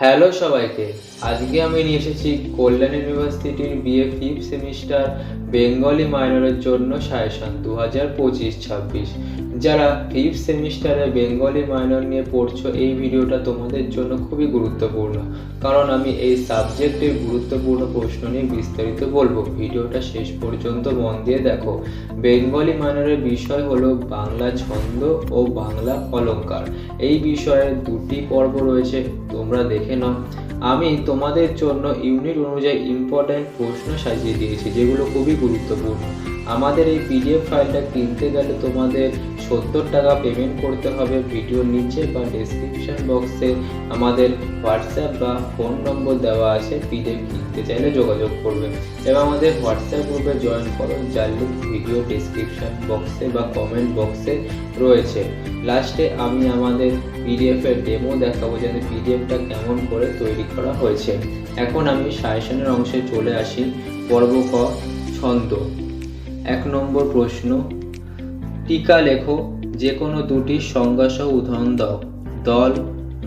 Hello সবাইকে, আজকে আমি নিয়ে এসেছি কল্যাণ ইউনিভার্সিটির বিএ ফিফথ সেমিস্টার বেঙ্গলি মাইনরের জন্য সাজেশন 2025-26। যারা ফিফথ সেমিস্টারে বেঙ্গলি মাইনর নিয়ে পড়ছো, এই ভিডিওটা তোমাদের জন্য খুবই গুরুত্বপূর্ণ, কারণ আমি এই সাবজেক্টের গুরুত্বপূর্ণ প্রশ্ন নিয়ে বিস্তারিত বলবো। ভিডিওটা শেষ পর্যন্ত মন দিয়ে দেখো। বেঙ্গলি মাইনরের বিষয় হলো বাংলা ছন্দ ও বাংলা অলংকার। এই বিষয়ে দুটি পর্ব রয়েছে, তোমরা দেখে নাও। আমি তোমাদের জন্য ইউনিট অনুযায়ী ইম্পর্ট্যান্ট প্রশ্ন সাজিয়ে দিয়েছি, যেগুলো খুবই গুরুত্বপূর্ণ। আমাদের এই পিডিএফ ফাইলটা কিনতে গেলে তোমাদের 70 টাকা পেমেন্ট করতে হবে। ভিডিওর নিচে বা ডেসক্রিপশন বক্সে আমাদের হোয়াটসঅ্যাপ বা ফোন নম্বর দেওয়া আছে, পিডিএফ কিনতে চাইলে যোগাযোগ করবে এবং আমাদের হোয়াটসঅ্যাপ গ্রুপে জয়েন করো, যার লিঙ্ক ভিডিও ডেসক্রিপশন বক্সে বা কমেন্ট বক্সে রয়েছে। লাস্টে আমি আমাদের পিডিএফের ডেমো দেখাবো, যাতে পিডিএফটা কেমন করে তৈরি করা হয়েছে। এখন আমি সাজেশনের অংশে চলে আসি। পর্ব ক, ছন্দ। 1 নম্বর প্রশ্ন, টিকা লেখো, যে কোনো দুটি সংজ্ঞাসহ উদাহরণ দাও। দল,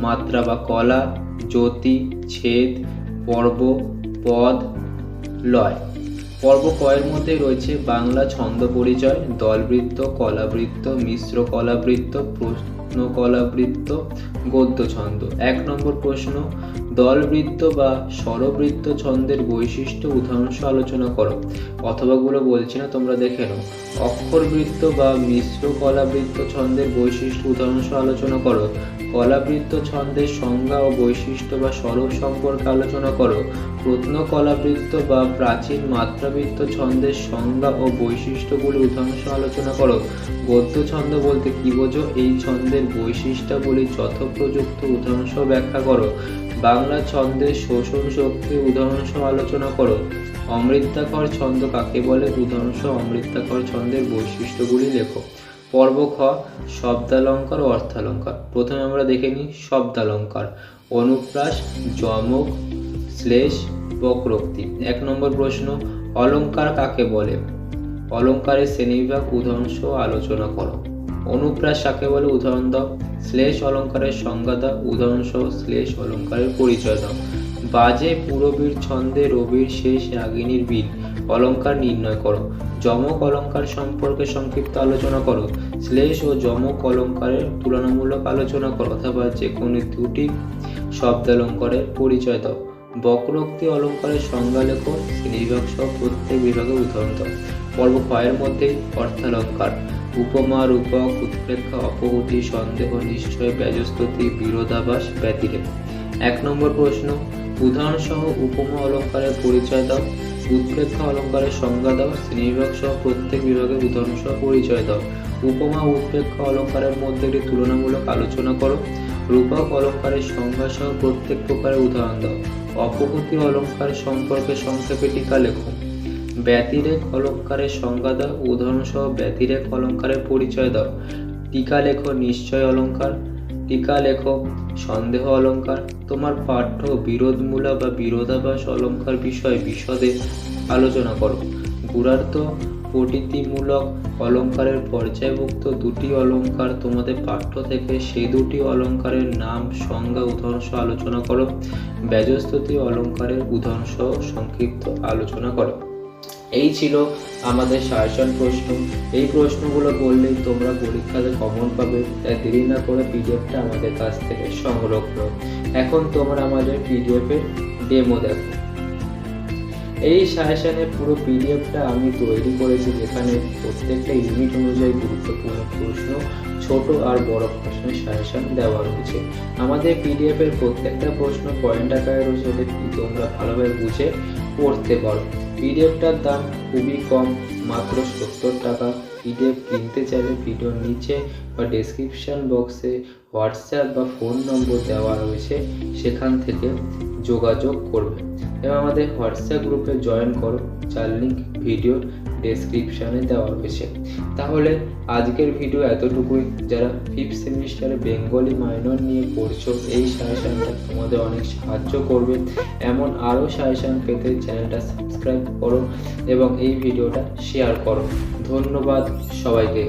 মাত্রা বা কলা, জ্যোতি, ছেদ, পর্ব, পদ, লয়। পর্ব ক এর মধ্যে রয়েছে বাংলা ছন্দ পরিচয়, দলবৃত্ত, কলাবৃত্ত, মিশ্র কলাবৃত্ত, প্রশ্ন কলাবৃত্ত, গদ্য ছন্দ। 1 নম্বর প্রশ্ন, দলবৃত্ত বা স্বরবৃত্ত ছন্দের বৈশিষ্ট্য উদাহরণসহ আলোচনা করো। অথবাগুলো বলছি না, তোমরা দেখে নাও। অক্ষরবৃত্ত বা মিশ্র কলাবৃত্ত ছন্দের বৈশিষ্ট্য উদাহরণসহ আলোচনা করো। কলাবৃত্ত ছন্দের সংজ্ঞা ও বৈশিষ্ট্য বা স্বরূপ সম্পর্কে আলোচনা করো। প্রত্ন কলাবৃত্ত বা প্রাচীন মাত্রাবৃত্ত ছন্দের সংজ্ঞা ও বৈশিষ্ট্যগুলি উদাহরণসহ আলোচনা করো। গদ্য ছন্দ বলতে কি বোঝো, এই ছন্দের বৈশিষ্ট্যাবলী যথোপযুক্ত উদাহরণসহ ব্যাখ্যা করো। বাংলা ছন্দের শোষণ শক্তি উদাহরণসহ আলোচনা করো। অমৃতাক্ষর ছন্দ কাকে বলে, উদাহরণসহ অমৃতাক্ষর ছন্দের বৈশিষ্ট্যগুলি লেখো। পর্ব খ, শব্দালঙ্কার ও অর্থালঙ্কার। প্রথমে আমরা দেখে নিই শব্দালঙ্কার। অনুপ্রাস, যমক, শ্লেষ, বক্রোক্তি। 1 নম্বর প্রশ্ন, অলঙ্কার কাকে বলে? অলঙ্কারের শ্রেণীবিভাগ উদাহরণসহ আলোচনা করো। অনুপ্রাস কাকে বলে, উদাহরণ দাও। শ্লেষ অলঙ্কারের সংজ্ঞা দাও, উদাহরণসহ শ্লেষ অলঙ্কারের পরিচয় দাও। বাজে পুরবীর ছন্দে রবির শেষ রাগিনীর বীর অলঙ্কার নির্ণয় করো। যমক অলঙ্কার সম্পর্কে সংক্ষিপ্ত আলোচনা করো। শ্লেষ ও যমক অলঙ্কারের তুলনামূলক আলোচনা করো, অথবা যে কোনো দুটি শব্দালঙ্কারের পরিচয় দাও। বক্রোক্তি অলঙ্কারের সংজ্ঞা লেখো, শ্রেণীবিভাগ সহ প্রত্যেক বিভাগের উদাহরণ দাও। পর্ব খ এর মধ্যে অর্থালঙ্কার। উপমা, রূপক, উৎপ্রেক্ষা, অপহুতি, সন্দেহ, নিশ্চয়, ব্যজস্তুতি, বিরোধাভাস, ব্যতিরেক। 1 নম্বর প্রশ্ন, উদাহরণসহ উপমা অলঙ্কারের পরিচয় দাও। উৎপ্রেক্ষা অলঙ্কারের সংজ্ঞা দাও, শ্রেণীবিভাগ সহ প্রত্যেক বিভাগের উদাহরণসহ পরিচয় দাও। উপমা উৎপ্রেক্ষা অলঙ্কারের মধ্যে একটি তুলনামূলক আলোচনা করো। রূপক অলঙ্কারের সংজ্ঞা সহ প্রত্যেক প্রকারের উদাহরণ দাও। অপহুতি অলঙ্কার সম্পর্কে সংক্ষেপে টিকা লেখো। ব্যতিরেক অলঙ্কারের সংজ্ঞা দাও, উদাহরণসহ ব্যতিরেক অলঙ্কারের পরিচয় দাও। টিকা লেখো নিশ্চয় অলঙ্কার। টিকা লেখো সন্দেহ অলঙ্কার। তোমার পাঠ্য বিরোধমূলা বা বিরোধাভাস অলঙ্কার বিষয়ে বিশদে আলোচনা করো। গুণার্থ পঠিতিমূলক অলঙ্কারের পর্যায়ভুক্ত দুটি অলঙ্কার তোমাদের পাঠ্য থেকে সেই দুটি অলঙ্কারের নাম, সংজ্ঞা, উদাহরণসহ আলোচনা করো। ব্যজস্তুতি অলঙ্কারের উদাহরণসহ সংক্ষিপ্ত আলোচনা করো। এই ছিল আমাদের সাজেশন প্রশ্ন। এই প্রশ্নগুলো বললেই তোমরা পরীক্ষাতে কমন পাবে, তাই দেরি না করে পিডিএফটা আমাদের কাছ থেকে সংগ্রহ করো। এখন তোমরা আমাদের পিডিএফের ডেমো দেখো। এই সাজেশনের পুরো পিডিএফটা আমি তৈরি করেছি, যেখানে প্রত্যেকটা ইউনিট অনুযায়ী গুরুত্বপূর্ণ প্রশ্ন, ছোট আর বড় প্রশ্নের সাজেশন দেওয়া রয়েছে। আমাদের পিডিএফের প্রত্যেকটা প্রশ্ন পয়েন্ট আকারে রয়েছে, যাতে তোমরা ভালোভাবে বুঝে পড়তে পারো। পিডিএফটার দাম খুবই কম, মাত্র 70 টাকা। পিডিএফ কিনতে চাইলে ভিডিওর নিচে বা ডেসক্রিপশন বক্সে হোয়াটসঅ্যাপ বা ফোন নম্বর দেওয়া রয়েছে, সেখান থেকে যোগাযোগ করবে এবং আমাদের হোয়াটসঅ্যাপ গ্রুপে জয়েন করো, যার লিঙ্ক ভিডিও ডেসক্রিপশনে দেওয়া রয়েছে। তাহলে আজকের ভিডিও এতটুকুই। যারা ফিফথ সেমিস্টারে বেঙ্গলি মাইনর নিয়ে পড়ছো, এই সাজেশনটা তোমাদের অনেক সাহায্য করবে। এমন আরও সাজেশন পেতে চ্যানেলটা সাবস্ক্রাইব করো এবং এই ভিডিওটা শেয়ার করো। ধন্যবাদ সবাইকে।